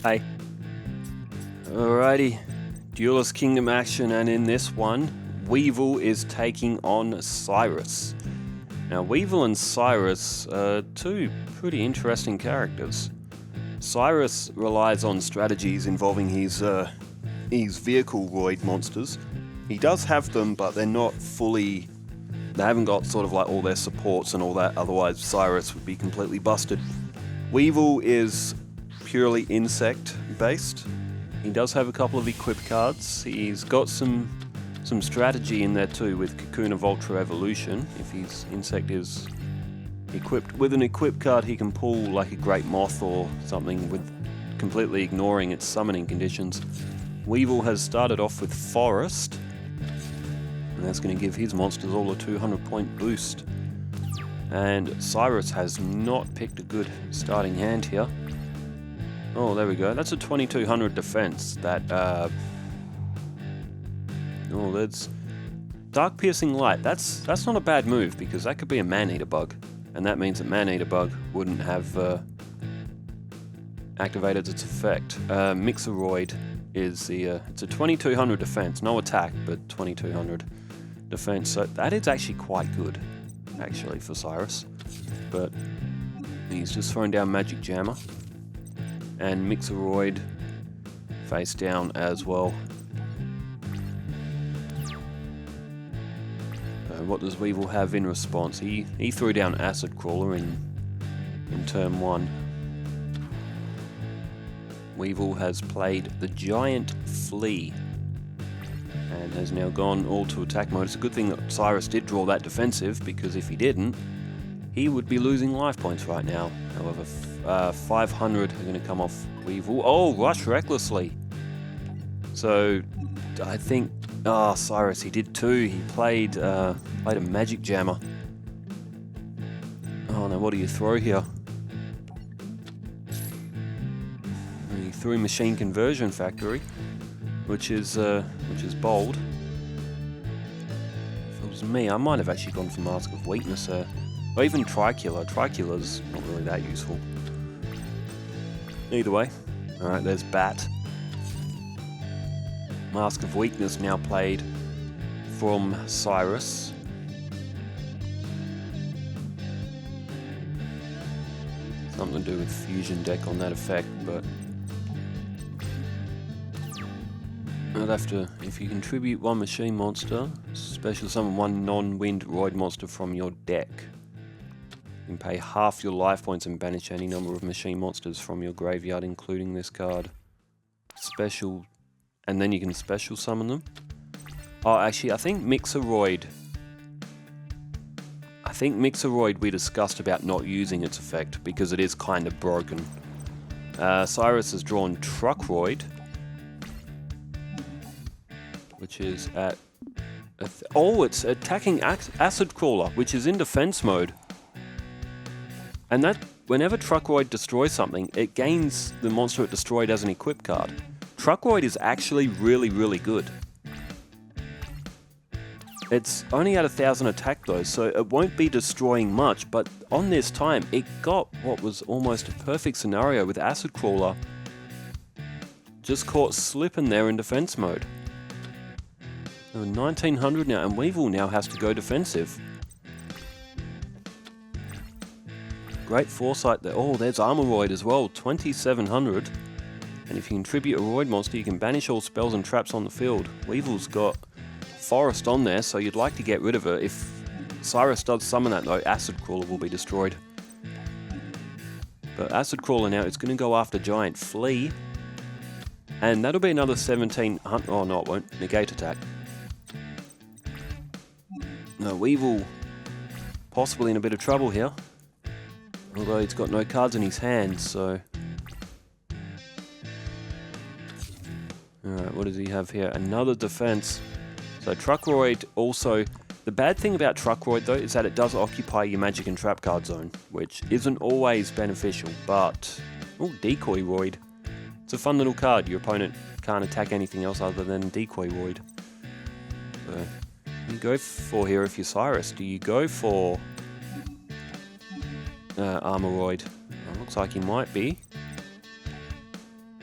Hey. Alrighty. Duelist Kingdom action, and in this one, Weevil is taking on Syrus. Now, Weevil and Syrus are two pretty interesting characters. Syrus relies on strategies involving his vehicle roid monsters. He does have them, but they're not fully... They haven't got sort of like all their supports and all that, otherwise Syrus would be completely busted. Weevil is purely insect based. He does have a couple of equip cards. He's got some strategy in there too with Cocoon of Ultra Evolution. If his insect is equipped with an equip card, he can pull like a Great Moth or something with completely ignoring its summoning conditions. Weevil has started off with Forest, and that's going to give his monsters all a 200 point boost. And Syrus has not picked a good starting hand here. Oh, there we go. That's a 2200 defense. That, oh, that's Dark Piercing Light. That's not a bad move, because that could be a Man-Eater bug. And that means that Man-Eater bug wouldn't have activated its effect. Mixeroid is the, it's a 2200 defense. No attack, but 2200 defense. So that is actually quite good, actually, for Syrus. But he's just throwing down Magic Jammer. And Mixeroid face down as well. What does Weevil have in response? He threw down Acid Crawler in turn 1. Weevil has played the Giant Flea and has now gone all to attack mode. It's a good thing that Syrus did draw that defensive, because if he didn't, he would be losing life points right now. However, 500 are going to come off Weevil. Oh, Rush Recklessly. So, I think... Ah, Syrus, he did too. He played a Magic Jammer. Oh no, what do you throw here? He threw Machine Conversion Factory, which is bold. If it was me, I might have actually gone for Mask of Weakness there. Or even Tricular. Tricular's not really that useful. Either way. Alright, there's Bat. Mask of Weakness now played from Syrus. Something to do with Fusion Deck on that effect, but... I'd have to... If you contribute one machine monster, special summon one non-wind roid monster from your deck. You can pay half your life points and banish any number of machine monsters from your graveyard, including this card. Special... And then you can special summon them. Oh, actually, I think Mixeroid we discussed about not using its effect, because it is kind of broken. Syrus has drawn Truckroid, which is at... it's attacking Acid Crawler, which is in defense mode. And that, whenever Truckroid destroys something, it gains the monster it destroyed as an equip card. Truckroid is actually really, really good. It's only at 1000 attack though, so it won't be destroying much, but on this time, it got what was almost a perfect scenario with Acid Crawler. Just caught slipping there in defense mode. 1900 now, and Weevil now has to go defensive. Great foresight there. Oh, there's Armoroid as well, 2700. And if you contribute a roid monster, you can banish all spells and traps on the field. Weevil's got Forest on there, so you'd like to get rid of her. If Syrus does summon that though, Acid Crawler will be destroyed. But Acid Crawler now, it's going to go after Giant Flea. And that'll be another 1700... Oh no, it won't. Negate attack. No, Weevil possibly in a bit of trouble here. Although he's got no cards in his hand, so... Alright, what does he have here? Another defense. So Truckroid also... The bad thing about Truckroid though is that it does occupy your magic and trap card zone, which isn't always beneficial, but... Oh, Decoy Roid. It's a fun little card. Your opponent can't attack anything else other than Decoy Roid. So, what do you go for here if you're Syrus? Do you go for... Armoroid? Looks like he might be.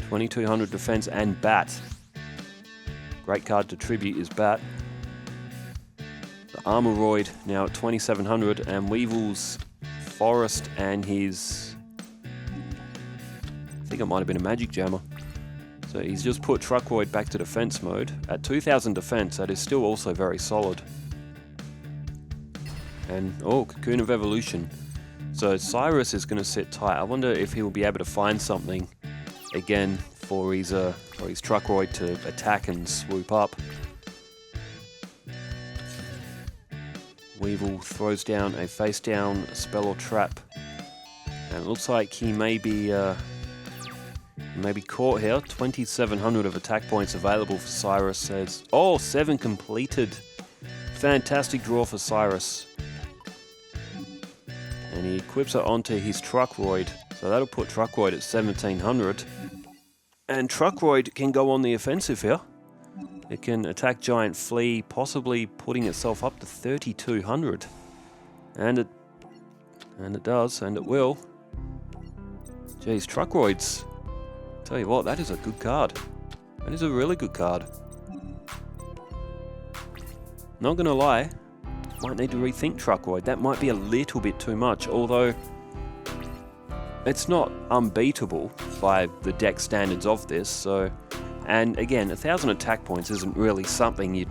2200 defense and bat. Great card to tribute is bat. The Armoroid now at 2700, and Weevil's Forest and his... I think it might have been a Magic Jammer. So he's just put Truckroid back to defense mode. At 2000 defense, that is still also very solid. And, oh, Cocoon of Evolution. So Syrus is going to sit tight. I wonder if he will be able to find something again for his Truckroid to attack and swoop up. Weevil throws down a face down spell or trap. And it looks like he may be caught here. 2700 of attack points available for Syrus. Says, oh, 7 completed. Fantastic draw for Syrus. And he equips it onto his Truckroid. So that'll put Truckroid at 1700. And Truckroid can go on the offensive here. It can attack Giant Flea, possibly putting itself up to 3200. And it does, and it will. Geez, Truckroids. Tell you what, that is a good card. That is a really good card. Not gonna lie, might need to rethink Truckroid. That might be a little bit too much, although it's not unbeatable by the deck standards of this, so... And again, 1000 attack points isn't really something you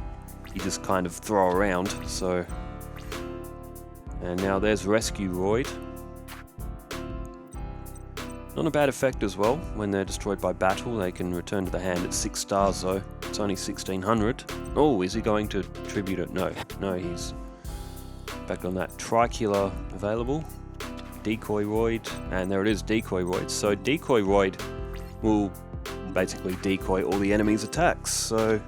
just kind of throw around, so... And now there's Rescue Roid. Not a bad effect as well. When they're destroyed by battle, they can return to the hand at 6 stars though. It's only 1600. Oh, is he going to tribute it? No. No, he's back on that. Tricula available. Decoy Roid. And there it is, Decoy Roid. So Decoy Roid will basically decoy all the enemy's attacks. So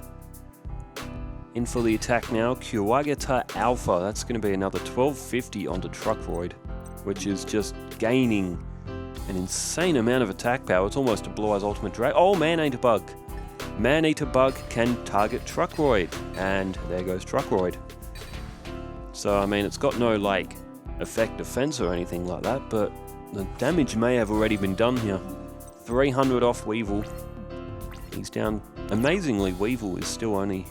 in for the attack now, Kuwagata Alpha. That's going to be another 1250 onto Truckroid, which is just gaining an insane amount of attack power. It's almost a Blue Eyes Ultimate Drag. Oh, Man-Eater Bug. Man-Eater Bug can target Truckroid. And there goes Truckroid. So, I mean, it's got no, like, effect defense or anything like that, but the damage may have already been done here. 300 off Weevil. He's down. Amazingly, Weevil is still only,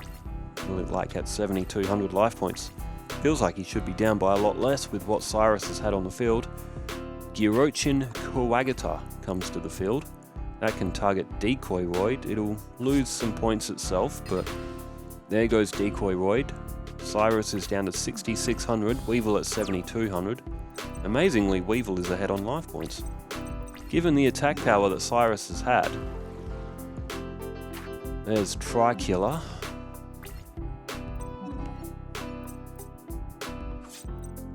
like, at 7200 life points. Feels like he should be down by a lot less with what Syrus has had on the field. Girochin Kuwagata comes to the field. That can target Decoy Roid. It'll lose some points itself, but there goes Decoy Roid. Syrus is down to 6600, Weevil at 7200. Amazingly, Weevil is ahead on life points. Given the attack power that Syrus has had. There's Tricula.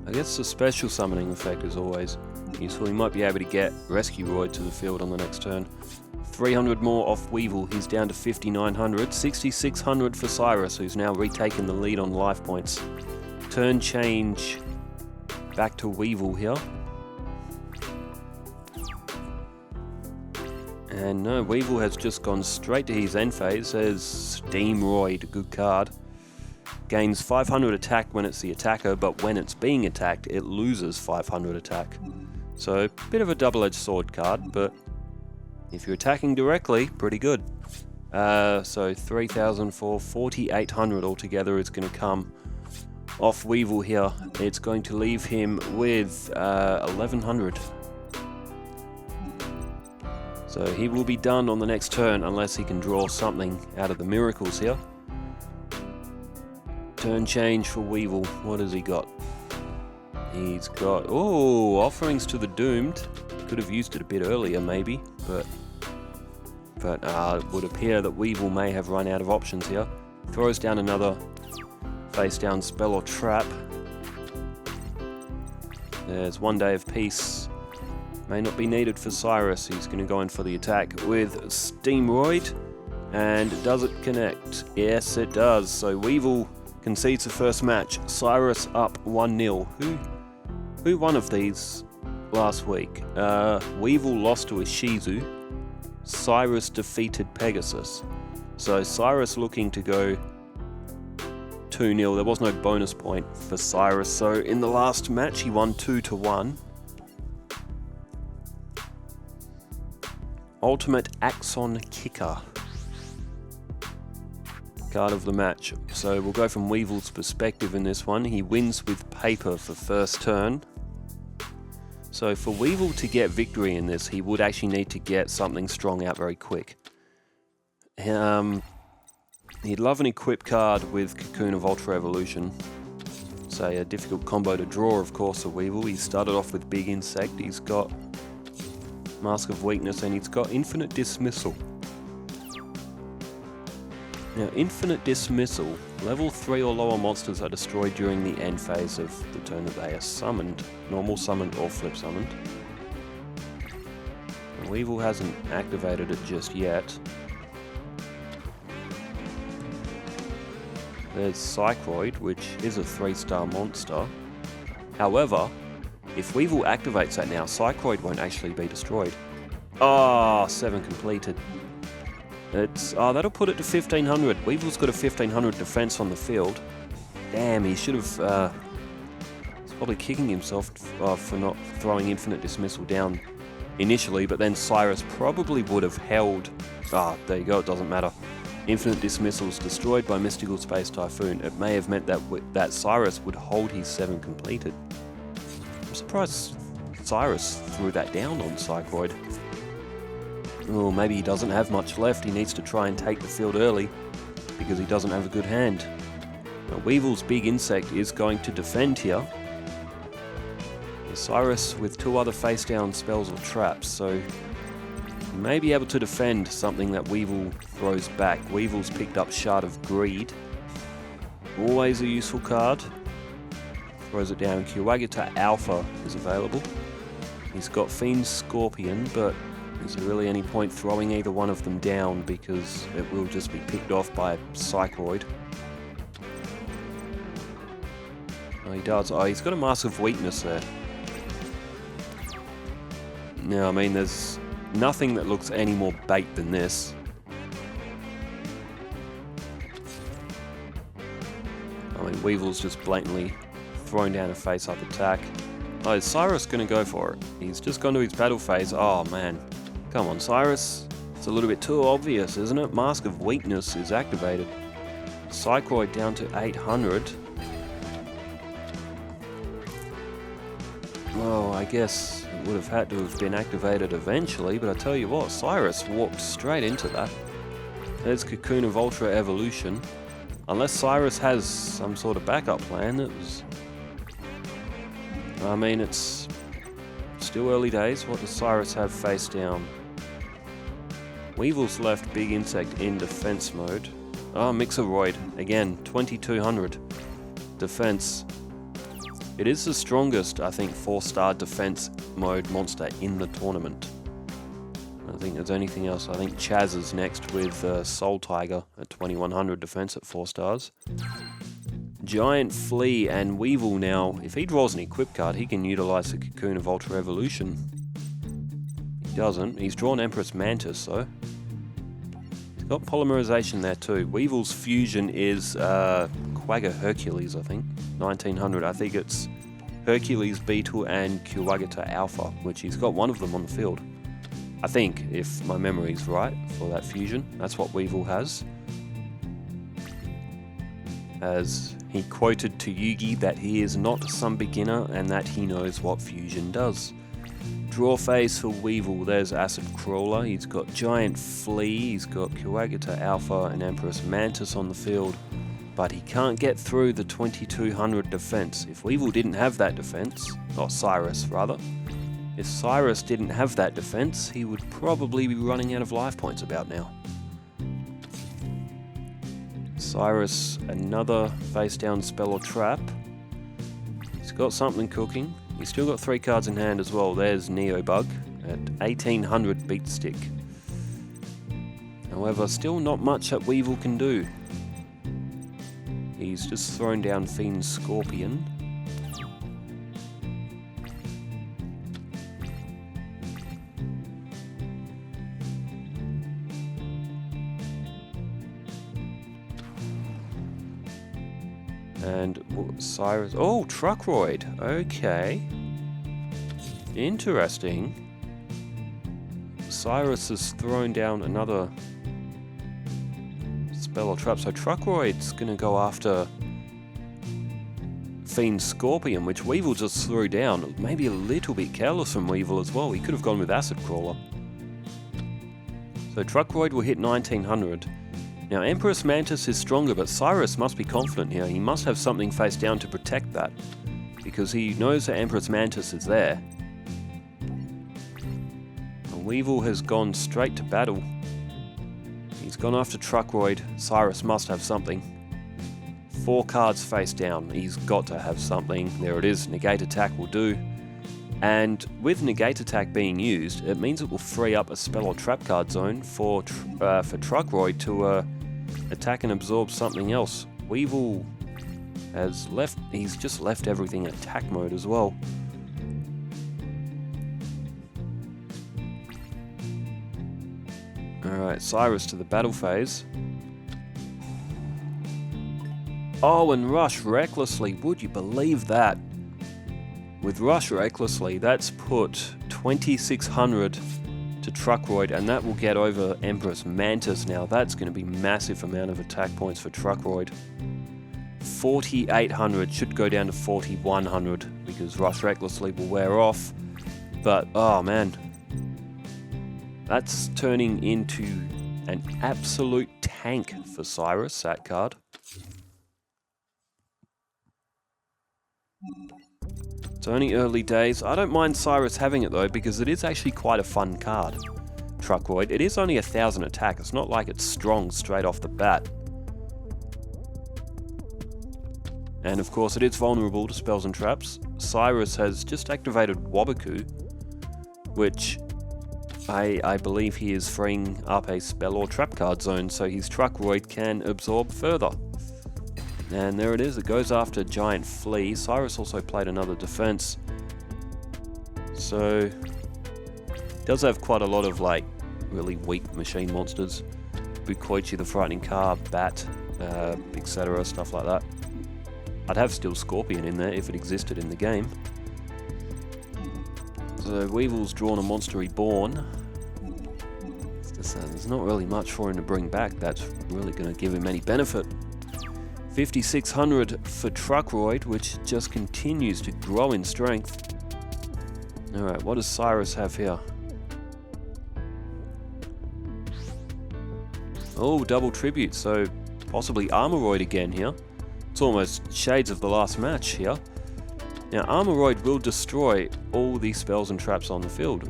I guess the special summoning effect is always useful. He might be able to get Rescue Roid to the field on the next turn. 300 more off Weevil, he's down to 5900. 6600 for Syrus, who's now retaken the lead on life points. Turn change back to Weevil here. And no, Weevil has just gone straight to his end phase. There's Steam Roid, good card. Gains 500 attack when it's the attacker, but when it's being attacked, it loses 500 attack. So, bit of a double-edged sword card, but if you're attacking directly, pretty good. So 3,000 for 4,800 altogether is going to come off Weevil here. It's going to leave him with 1,100. So he will be done on the next turn unless he can draw something out of the miracles here. Turn change for Weevil. What has he got? He's got, oh, Offerings to the Doomed. Could have used it a bit earlier maybe, but it would appear that Weevil may have run out of options here. Throws down another face down spell or trap. There's One Day of Peace. May not be needed for Syrus. He's going to go in for the attack with Steam Roid. And does it connect? Yes, it does. So Weevil concedes the first match. Syrus up 1-0. Who won of these last week? Weevil lost to a Shizu. Syrus defeated Pegasus. So Syrus looking to go 2-0. There was no bonus point for Syrus. So in the last match he won 2-1. Ultimate Axon Kicker. Card of the match. So we'll go from Weevil's perspective in this one. He wins with paper for first turn. So for Weevil to get victory in this, he would actually need to get something strong out very quick. He'd love an equip card with Cocoon of Ultra Evolution. Say a difficult combo to draw, of course, for Weevil. He started off with Big Insect, he's got Mask of Weakness, and he's got Infinite Dismissal. Now, Infinite Dismissal, level 3 or lower monsters are destroyed during the end phase of the turn that they are summoned. Normal summoned or flip summoned. And Weevil hasn't activated it just yet. There's Psychroid, which is a 3-star monster. However, if Weevil activates that now, Psychroid won't actually be destroyed. Ah, 7 completed. That'll put it to 1500. Weevil's got a 1500 defense on the field. Damn, he should have... he's probably kicking himself for not throwing Infinite Dismissal down initially, but then Syrus probably would have held... there you go, it doesn't matter. Infinite Dismissal's destroyed by Mystical Space Typhoon. It may have meant that Syrus would hold his 7 completed. I'm surprised Syrus threw that down on Psychroid. Oh, maybe he doesn't have much left. He needs to try and take the field early because he doesn't have a good hand. Now, Weevil's Big Insect is going to defend here. Syrus with 2 other face-down spells or traps, so he may be able to defend something that Weevil throws back. Weevil's picked up Shard of Greed. Always a useful card. Throws it down. Kuwagita Alpha is available. He's got Fiend Scorpion, but is there really any point throwing either one of them down because it will just be picked off by Psychroid? Oh, he does. Oh, he's got a Mask of Weakness there. Now, I mean, there's nothing that looks any more bait than this. I mean, Weevil's just blatantly thrown down a face-up attack. Oh, is Syrus going to go for it? He's just gone to his battle phase. Oh, man. Come on, Syrus. It's a little bit too obvious, isn't it? Mask of Weakness is activated. Psychroid down to 800. Well, I guess it would have had to have been activated eventually, but I tell you what, Syrus walked straight into that. There's Cocoon of Ultra Evolution. Unless Syrus has some sort of backup plan, I mean, it's still early days. What does Syrus have face down? Weevil's left Big Insect in defense mode. Oh, Mixeroid. Again, 2200 defense. It is the strongest, I think, 4-star defense mode monster in the tournament. I don't think there's anything else. I think Chaz is next with Soul Tiger at 2100 defense at 4 stars. Giant Flea and Weevil now, if he draws an equip card, he can utilize the Cocoon of Ultra Evolution. He doesn't. He's drawn Empress Mantis, though. He's got Polymerization there, too. Weevil's fusion is Quagga Hercules, I think. 1900. I think it's Hercules Beetle and Kuwagita Alpha, which he's got one of them on the field. I think, if my memory's right, for that fusion. That's what Weevil has. As he quoted to Yugi that he is not some beginner and that he knows what fusion does. Draw phase for Weevil, there's Acid Crawler, he's got Giant Flea, he's got Kuwagita Alpha and Empress Mantis on the field, but he can't get through the 2200 defense. If Weevil didn't have that defense, or Syrus rather, if Syrus didn't have that defense, he would probably be running out of life points about now. Syrus, another face down spell or trap. He's got something cooking. He's still got 3 cards in hand as well. There's Neobug at 1800 beat stick. However, still not much that Weevil can do. He's just thrown down Fiend Scorpion. And Syrus... Oh, Truckroid. Okay. Interesting. Syrus has thrown down another spell or trap. So Truckroid's going to go after Fiend Scorpion, which Weevil just threw down. Maybe a little bit careless from Weevil as well. He could have gone with Acid Crawler. So Truckroid will hit 1900. Now Empress Mantis is stronger, but Syrus must be confident here. He must have something face down to protect that, because he knows that Empress Mantis is there. And Weevil has gone straight to battle. He's gone after Truckroid. Syrus must have something. 4 cards face down. He's got to have something. There it is. Negate attack will do. And with negate attack being used, it means it will free up a spell or trap card zone for Truckroid to attack and absorb something else. Weevil has left. He's just left everything in attack mode as well. Alright, Syrus to the battle phase. Oh, and Rush Recklessly, would you believe that? With Rush Recklessly, that's put 2600 to Truckroid, and that will get over Empress Mantis now. That's going to be massive amount of attack points for Truckroid. 4800 should go down to 4100 because Rush Recklessly will wear off. But, oh man, that's turning into an absolute tank for Syrus, that card. It's only early days. I don't mind Syrus having it though, because it is actually quite a fun card. Truckroid. It is only 1000 attack. It's not like it's strong straight off the bat. And of course it is vulnerable to spells and traps. Syrus has just activated Wabaku, which I believe he is freeing up a spell or trap card zone, so his Truckroid can absorb further. And there it is, it goes after Giant Flea. Syrus also played another defense. So, does have quite a lot of like really weak machine monsters. Bukoichi the Frightening Car, Bat, etc, stuff like that. I'd have still Scorpion in there if it existed in the game. So Weevil's drawn a Monster Reborn. There's not really much for him to bring back that's really going to give him any benefit. 5600 for Truckroid, which just continues to grow in strength. Alright, what does Syrus have here? Oh, double tribute, so possibly Armoroid again here. It's almost shades of the last match here. Now, Armoroid will destroy all these spells and traps on the field.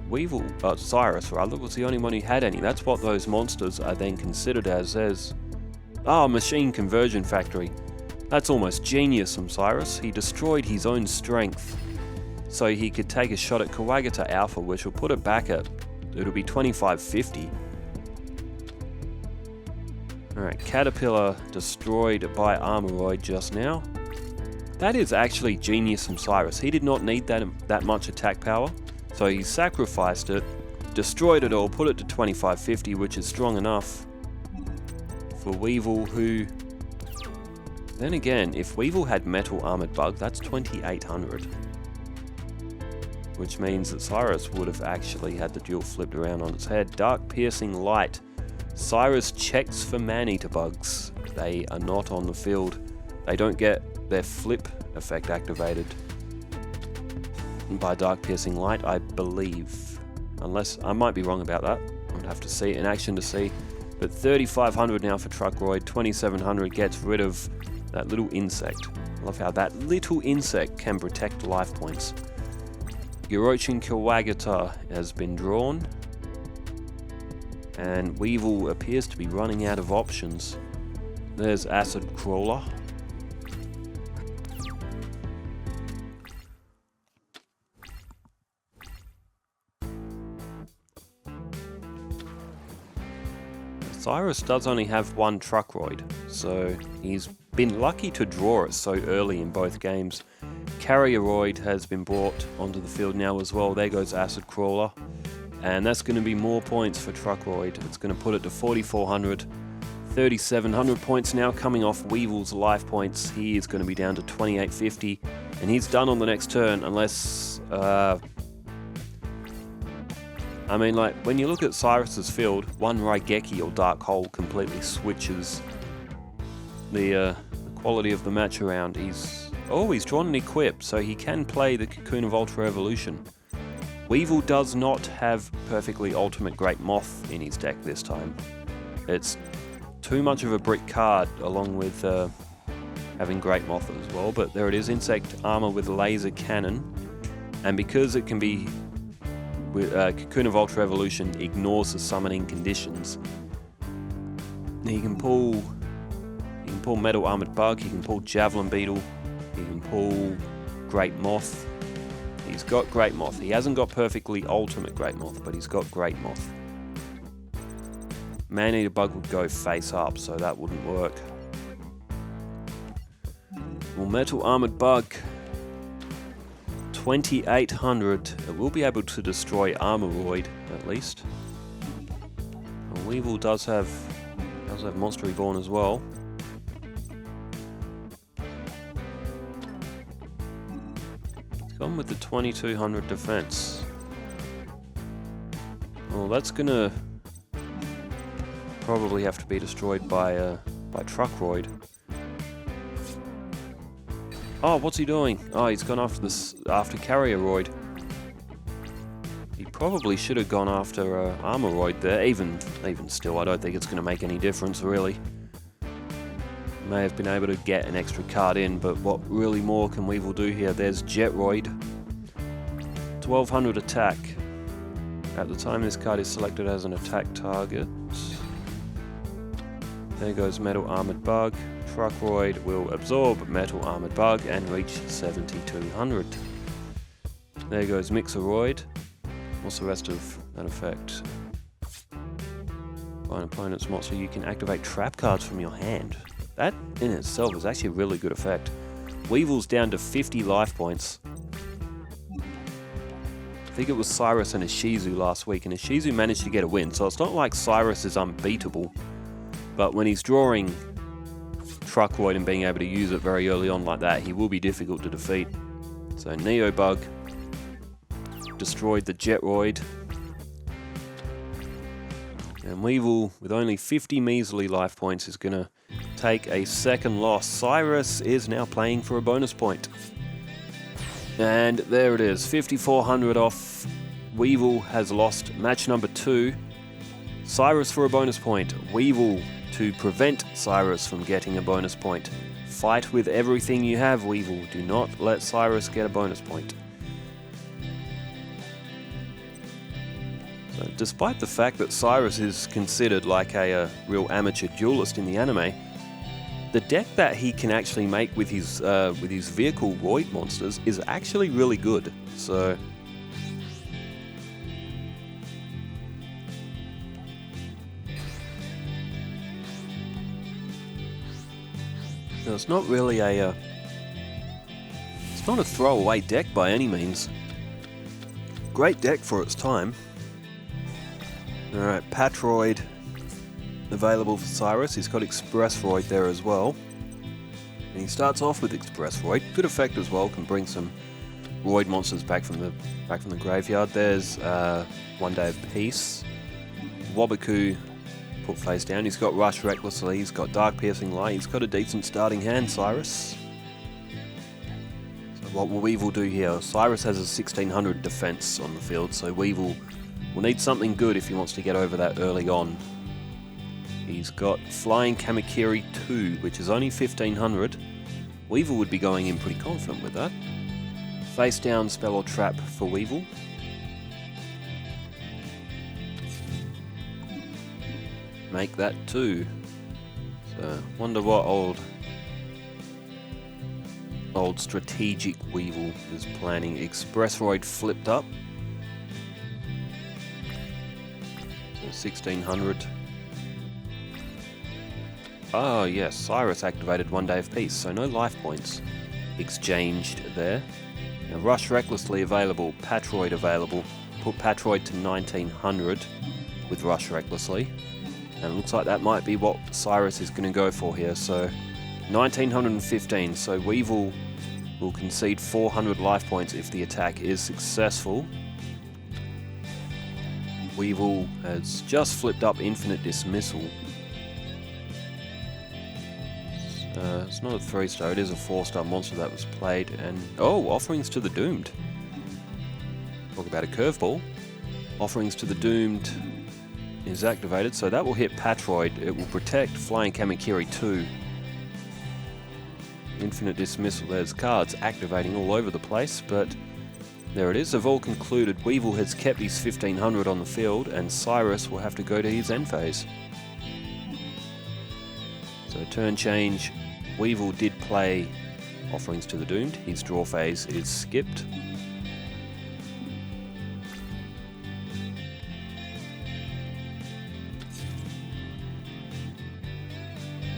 Syrus rather, was the only one who had any. That's what those monsters are then considered as. Ah, Machine Conversion Factory. That's almost genius from Syrus. He destroyed his own strength, so he could take a shot at Kawagata Alpha, which will put it back at, it'll be 2550. Alright, Caterpillar destroyed by Armoroid just now. That is actually genius from Syrus. He did not need that much attack power, so he sacrificed it, destroyed it all, put it to 2550, which is strong enough for Weevil, who... Then again, if Weevil had Metal Armored Bug, that's 2800. Which means that Syrus would have actually had the duel flipped around on its head. Dark Piercing Light. Syrus checks for Man-Eater bugs. They are not on the field. They don't get their flip effect activated by Dark Piercing Light, I believe. Unless, I might be wrong about that. I'd have to see it in action to see. But 3500 now for Truckroid, 2700 gets rid of that little insect. I love how that little insect can protect life points. Yorochin Kawagata has been drawn. And Weevil appears to be running out of options. There's Acid Crawler. Syrus does only have one Truckroid, so he's been lucky to draw it so early in both games. Carrieroid has been brought onto the field now as well. There goes Acid Crawler. And that's going to be more points for Truckroid. It's going to put it to 4400. 3700 points now coming off Weevil's life points. He is going to be down to 2850. And he's done on the next turn unless I mean, like, when you look at Syrus's field, one Raigeki or Dark Hole completely switches the quality of the match around. He's drawn an equip, so he can play the Cocoon of Ultra Evolution. Weevil does not have perfectly ultimate Great Moth in his deck this time. It's too much of a brick card, along with having Great Moth as well, but there it is, Insect Armor with Laser Cannon, and because it can be Cocoon of Ultra Evolution ignores the summoning conditions, he can pull Metal Armored Bug, he can pull Javelin Beetle, he can pull Great Moth. He's got Great Moth. He hasn't got perfectly ultimate Great Moth, but he's got Great Moth. Man-Eater Bug would go face up, so that wouldn't work. Well, Metal Armored Bug, 2800. It will be able to destroy Armoroid, at least. Well, Weevil does have Monster Reborn as well. It's gone with the 2200 defense. Well, that's gonna probably have to be destroyed by Truckroid. Oh, what's he doing? Oh, he's gone after Carrieroid. He probably should have gone after Armoroid there. Even still, I don't think it's going to make any difference, really. May have been able to get an extra card in, but what really more can Weevil do here? There's Jetroid. 1200 attack. At the time this card is selected as an attack target. There goes Metal Armored Bug. Truckroid will absorb Metal Armored Bug and reach 7200. There goes Mixeroid. What's the rest of that effect? By an opponent's monster, you can activate trap cards from your hand. That in itself is actually a really good effect. Weevil's down to 50 life points. I think it was Syrus and Ishizu last week, and Ishizu managed to get a win, so it's not like Syrus is unbeatable. But when he's drawing Truckroid and being able to use it very early on like that, he will be difficult to defeat. So Neo Bug destroyed the Jetroid. And Weevil, with only 50 measly life points, is going to take a second loss. Syrus is now playing for a bonus point. And there it is, 5400 off. Weevil has lost match number 2. Syrus for a bonus point. Weevil to prevent Syrus from getting a bonus point. Fight with everything you have, Weevil. Do not let Syrus get a bonus point. So, despite the fact that Syrus is considered like a real amateur duelist in the anime, the deck that he can actually make with his vehicle Roid monsters is actually really good. So no, it's not really it's not a throwaway deck by any means. Great deck for its time. Alright, Patroid available for Syrus. He's got Expressroid there as well. And he starts off with Expressroid. Good effect as well, can bring some Roid monsters back from the graveyard. There's One Day of Peace. Wabaku put face down. He's got Rush Recklessly, he's got Dark Piercing Light, he's got a decent starting hand, Syrus. So what will Weevil do here? Syrus has a 1600 defense on the field, so Weevil will need something good if he wants to get over that early on. He's got Flying Kamakiri 2, which is only 1500. Weevil would be going in pretty confident with that. Face down spell or trap for Weevil. Make that 2. So, wonder what old strategic Weevil is planning. Expressroid flipped up. So 1600. Oh yes, Syrus activated One Day of Peace, so no life points exchanged there. Now Rush Recklessly available, Patroid available. Put Patroid to 1900 with Rush Recklessly. And it looks like that might be what Syrus is going to go for here, so 1915, so Weevil will concede 400 life points if the attack is successful. Weevil has just flipped up Infinite Dismissal. It's not a 3-star, it is a 4-star monster that was played, and oh, Offerings to the Doomed. Talk about a curveball. Offerings to the Doomed is activated, so that will hit Patroid. It will protect Flying Kamakiri 2. Infinite Dismissal, there's cards activating all over the place, but there it is. They've all concluded. Weevil has kept his 1500 on the field, and Syrus will have to go to his end phase. So turn change, Weevil did play Offerings to the Doomed. His draw phase is skipped.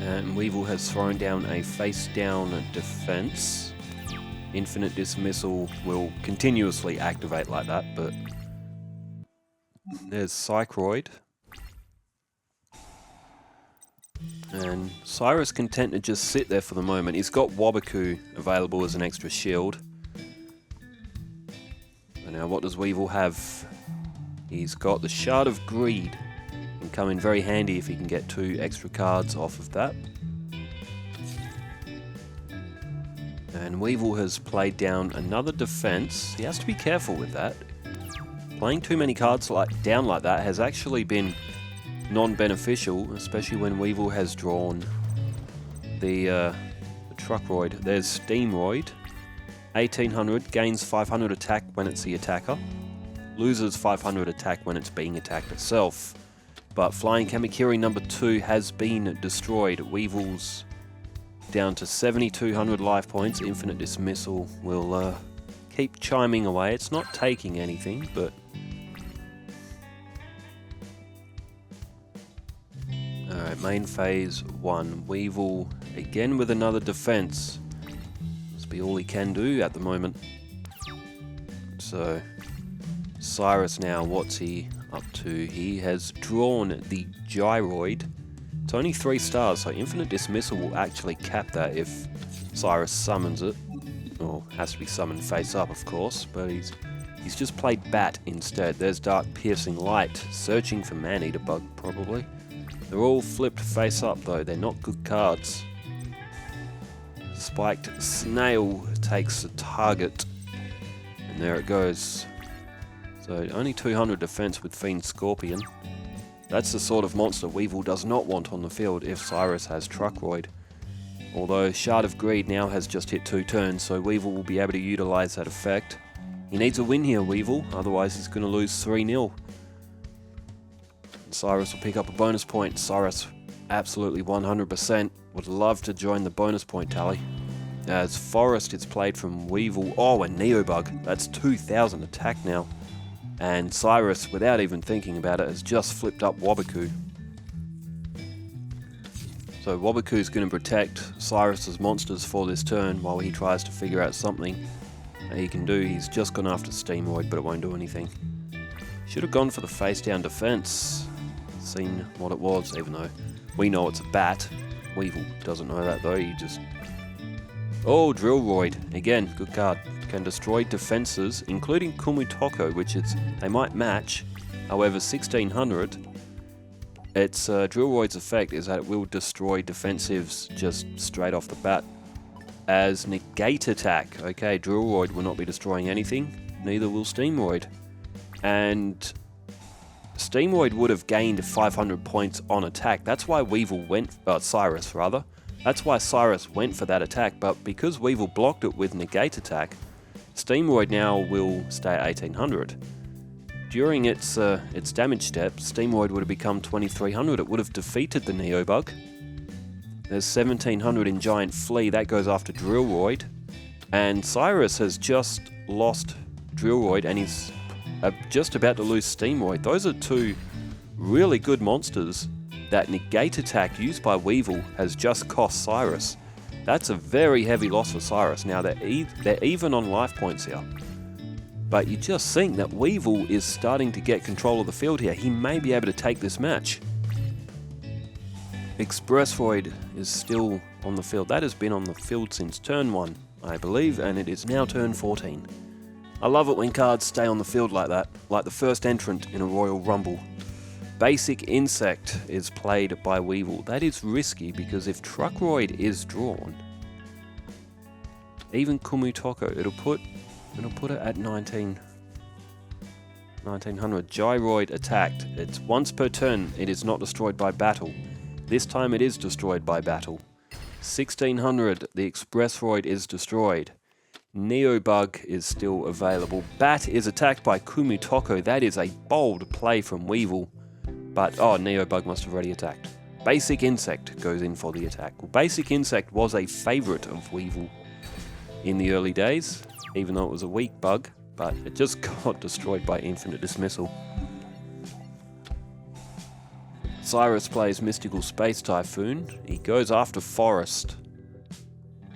And Weevil has thrown down a face-down defense. Infinite Dismissal will continuously activate like that, but there's Psychroid. And Syrus content to just sit there for the moment. He's got Wabaku available as an extra shield. So now what does Weevil have? He's got the Shard of Greed. Can come in very handy if he can get 2 extra cards off of that. And Weevil has played down another defense. He has to be careful with that. Playing too many cards down like that has actually been non-beneficial, especially when Weevil has drawn the Truckroid. There's Steamroid. 1800, gains 500 attack when it's the attacker. Loses 500 attack when it's being attacked itself. But Flying Kamakiri number 2 has been destroyed. Weevil's down to 7200 life points. Infinite Dismissal will keep chiming away. It's not taking anything, but alright, main phase 1. Weevil again with another defense. Must be all he can do at the moment. So Syrus now, what's he up to? He has drawn the Gyroid. It's only 3 stars, so Infinite Dismissal will actually cap that if Syrus summons it. Or has to be summoned face up, of course, but he's just played Bat instead. There's Dark Piercing Light, searching for Maneater Bug probably. They're all flipped face up though, they're not good cards. Spiked Snail takes the target, and there it goes. So only 200 defense with Fiend Scorpion. That's the sort of monster Weevil does not want on the field if Syrus has Truckroid. Although Shard of Greed now has just hit 2 turns, so Weevil will be able to utilise that effect. He needs a win here, Weevil, otherwise he's going to lose 3-0. Syrus will pick up a bonus point. Syrus absolutely 100% would love to join the bonus point tally. As Forest, it's played from Weevil. Oh, a Neobug. That's 2000 attack now. And Syrus, without even thinking about it, has just flipped up Wabaku. So Wabaku's going to protect Syrus's monsters for this turn while he tries to figure out something that he can do. He's just gone after Steamroid, but it won't do anything. Should have gone for the face down defense. Seen what it was, even though we know it's a bat. Weevil doesn't know that though, he just... Oh, Drillroid. Again, good card. Can destroy defenses, including Kumutoko, which they might match. However, 1600, its Drillroid's effect is that it will destroy defensives just straight off the bat. As negate attack. Okay, Drillroid will not be destroying anything, neither will Steamroid. And Steamroid would have gained 500 points on attack. That's why Weevil went, Syrus rather. That's why Syrus went for that attack, but because Weevil blocked it with negate attack, Steamroid now will stay at 1800. During its damage step, Steamroid would have become 2300. It would have defeated the Neobug. There's 1700 in Giant Flea, that goes after Drillroid. And Syrus has just lost Drillroid and he's just about to lose Steamroid. Those are 2 really good monsters that negate attack used by Weevil has just cost Syrus. That's a very heavy loss for Syrus. Now they're even on life points here. But you just think that Weevil is starting to get control of the field here. He may be able to take this match. Expressroid is still on the field. That has been on the field since turn 1, I believe, and it is now turn 14. I love it when cards stay on the field like that, like the first entrant in a Royal Rumble. Basic Insect is played by Weevil. That is risky because if Truckroid is drawn, even Kumutoko, it'll put it at 1900. Gyroid attacked. It's once per turn. It is not destroyed by battle. This time it is destroyed by battle. 1600. The Expressroid is destroyed. Neobug is still available. Bat is attacked by Kumutoko. That is a bold play from Weevil. But, oh, Neobug must have already attacked. Basic Insect goes in for the attack. Well, Basic Insect was a favourite of Weevil in the early days, even though it was a weak bug, but it just got destroyed by Infinite Dismissal. Syrus plays Mystical Space Typhoon. He goes after Forest,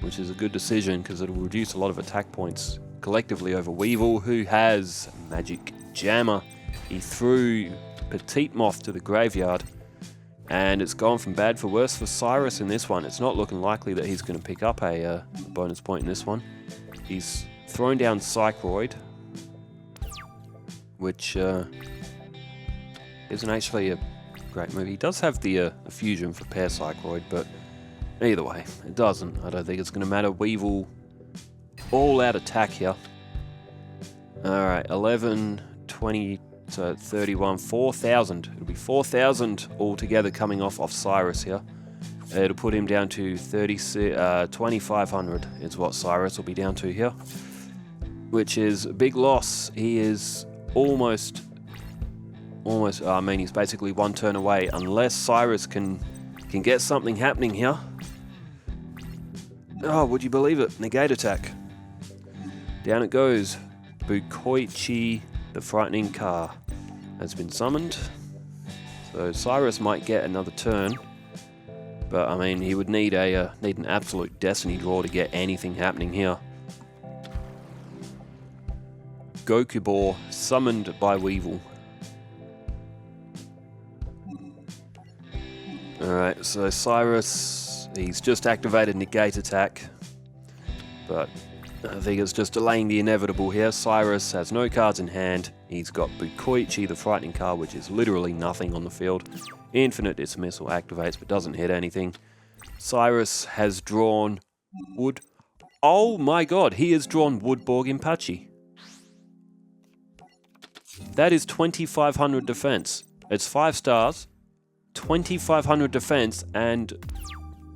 which is a good decision because it'll reduce a lot of attack points collectively over Weevil, who has Magic Jammer. He threw Petite Moth to the graveyard, and it's gone from bad for worse for Syrus in this one. It's not looking likely that he's going to pick up a bonus point in this one. He's thrown down Psychroid, which isn't actually a great move. He does have the fusion for Pair Psychroid, but either way, it doesn't. I don't think it's going to matter. Weevil all out attack here. Alright, 11, 20, so 31, 4,000. It'll be 4,000 altogether coming off Syrus here. It'll put him down to 2,500 is what Syrus will be down to here, which is a big loss. He is almost, I mean, he's basically one turn away, unless Syrus can get something happening here. Oh, would you believe it? Negate attack. Down it goes. Bukoichi, the Frightening Car, has been summoned. So Syrus might get another turn, but I mean, he would need an absolute Destiny draw to get anything happening here. Gokubor summoned by Weevil. Alright, so Syrus, he's just activated Negate Attack, but I think it's just delaying the inevitable here. Syrus has no cards in hand. He's got Bukoichi, the Frightening Car, which is literally nothing on the field. Infinite Dismissal activates but doesn't hit anything. Syrus has drawn Wood. Oh my god, he has drawn Woodborg Impachi. That is 2,500 defense. It's 5 stars, 2,500 defense, and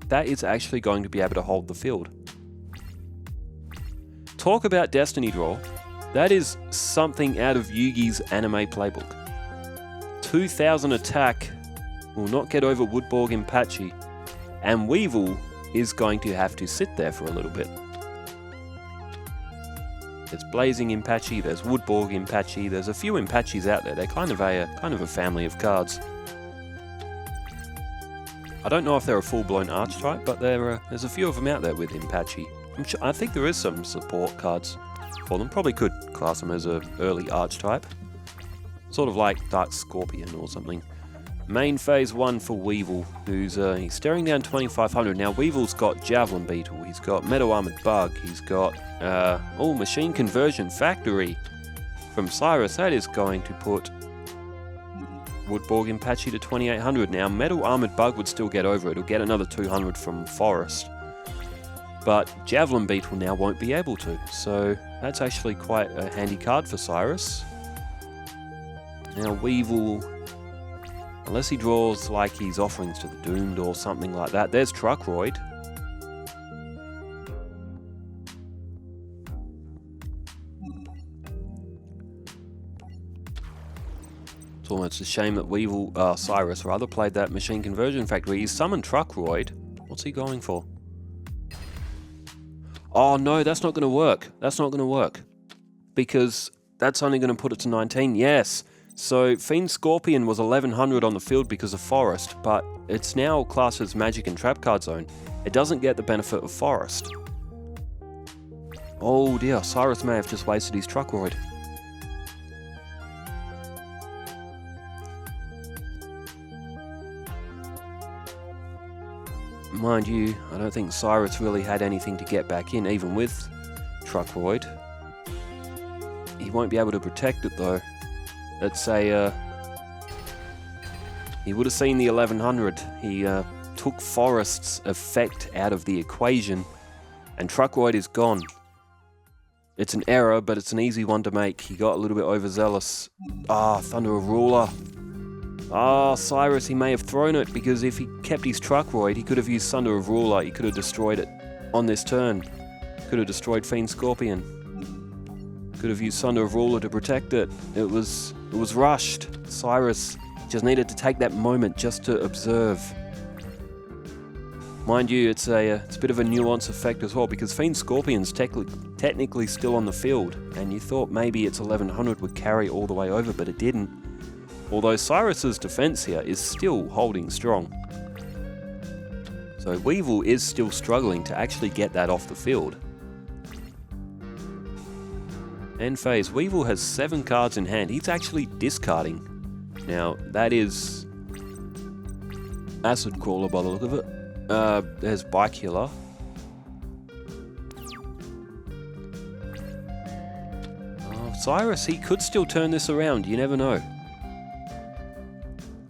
that is actually going to be able to hold the field. Talk about Destiny Draw. That is something out of Yugi's anime playbook. 2,000 attack will not get over Woodborg Impachi, and Weevil is going to have to sit there for a little bit. There's Blazing Impachi, there's Woodborg Impachi, there's a few Impachis out there. They're kind of a family of cards. I don't know if they're a full-blown archetype, but there's a few of them out there with Impachi. I think there is some support cards for them. Probably could class them as an early archetype. Sort of like Dark Scorpion or something. Main phase 1 for Weevil, who's he's staring down 2,500. Now Weevil's got Javelin Beetle, he's got Metal Armored Bug, he's got Machine Conversion Factory from Syrus. That is going to put Woodborg Impachi to 2,800. Now Metal Armored Bug would still get over it. It'll get another 200 from Forest. But Javelin Beetle now won't be able to, so that's actually quite a handy card for Syrus. Now Weevil, unless he draws like his Offerings to the Doomed or something like that. There's Truckroid. It's almost a shame that Syrus rather, played that Machine Conversion Factory. He's summoned Truckroid. What's he going for? Oh no, that's not going to work. That's not going to work. Because that's only going to put it to 19. Yes. So Fiend Scorpion was 1,100 on the field because of Forest, but it's now classed as Magic and Trap Card Zone. It doesn't get the benefit of Forest. Oh dear, Syrus may have just wasted his Truckroid. Mind you, I don't think Syrus really had anything to get back in, even with Truckroid. He won't be able to protect it though. Let's say he would have seen the 1100. He took Forest's effect out of the equation, and Truckroyd is gone. It's an error, but it's an easy one to make. He got a little bit overzealous. Thunder of Ruler. Syrus, he may have thrown it, because if he kept his Truckroyd, he could have used Thunder of Ruler. He could have destroyed it on this turn. Could have destroyed Fiend Scorpion. Could have used Thunder of Ruler to protect it. It was rushed. Syrus just needed to take that moment just to observe. Mind you, it's a bit of a nuance effect as well, because Fiend Scorpion's technically still on the field, and you thought maybe its 1100 would carry all the way over, but it didn't. Although Syrus's defense here is still holding strong. So Weevil is still struggling to actually get that off the field. End phase. Weevil has 7 cards in hand. He's actually discarding. Now, that is Acid Crawler by the look of it. There's Bike Healer. Syrus, he could still turn this around. You never know.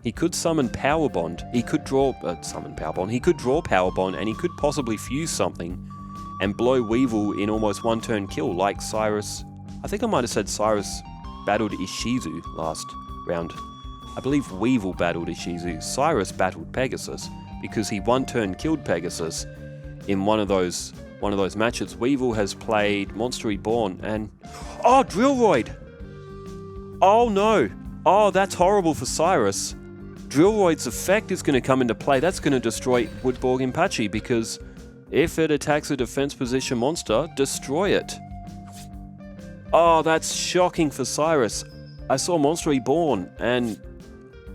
He could summon Power Bond. He could draw summon Power Bond. He could draw Power Bond, and he could possibly fuse something and blow Weevil in almost one turn kill, like Syrus. I think I might have said Syrus battled Ishizu last round. I believe Weevil battled Ishizu. Syrus battled Pegasus because he one turn killed Pegasus in one of those matches. Weevil has played Monster Reborn and Drillroyd. Oh no. Oh, that's horrible for Syrus. Drillroyd's effect is going to come into play. That's going to destroy Woodborg Impachi, because if it attacks a defense position monster, destroy it. Oh, that's shocking for Syrus. I saw Monster Reborn and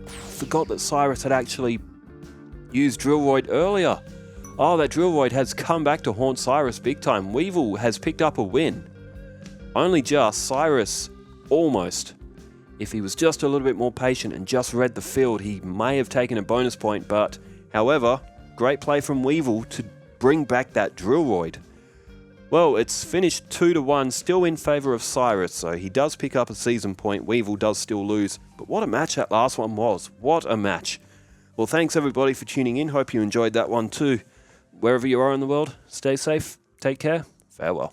forgot that Syrus had actually used Drillroyd earlier. Oh, that Drillroyd has come back to haunt Syrus big time. Weevil has picked up a win. Only just. Syrus almost. If he was just a little bit more patient and just read the field, he may have taken a bonus point, but however, great play from Weevil to bring back that Drillroyd. Well, it's finished 2-1, still in favour of Syrus, so he does pick up a season point. Weevil does still lose, but what a match that last one was. What a match. Well, thanks everybody for tuning in. Hope you enjoyed that one too. Wherever you are in the world, stay safe, take care, farewell.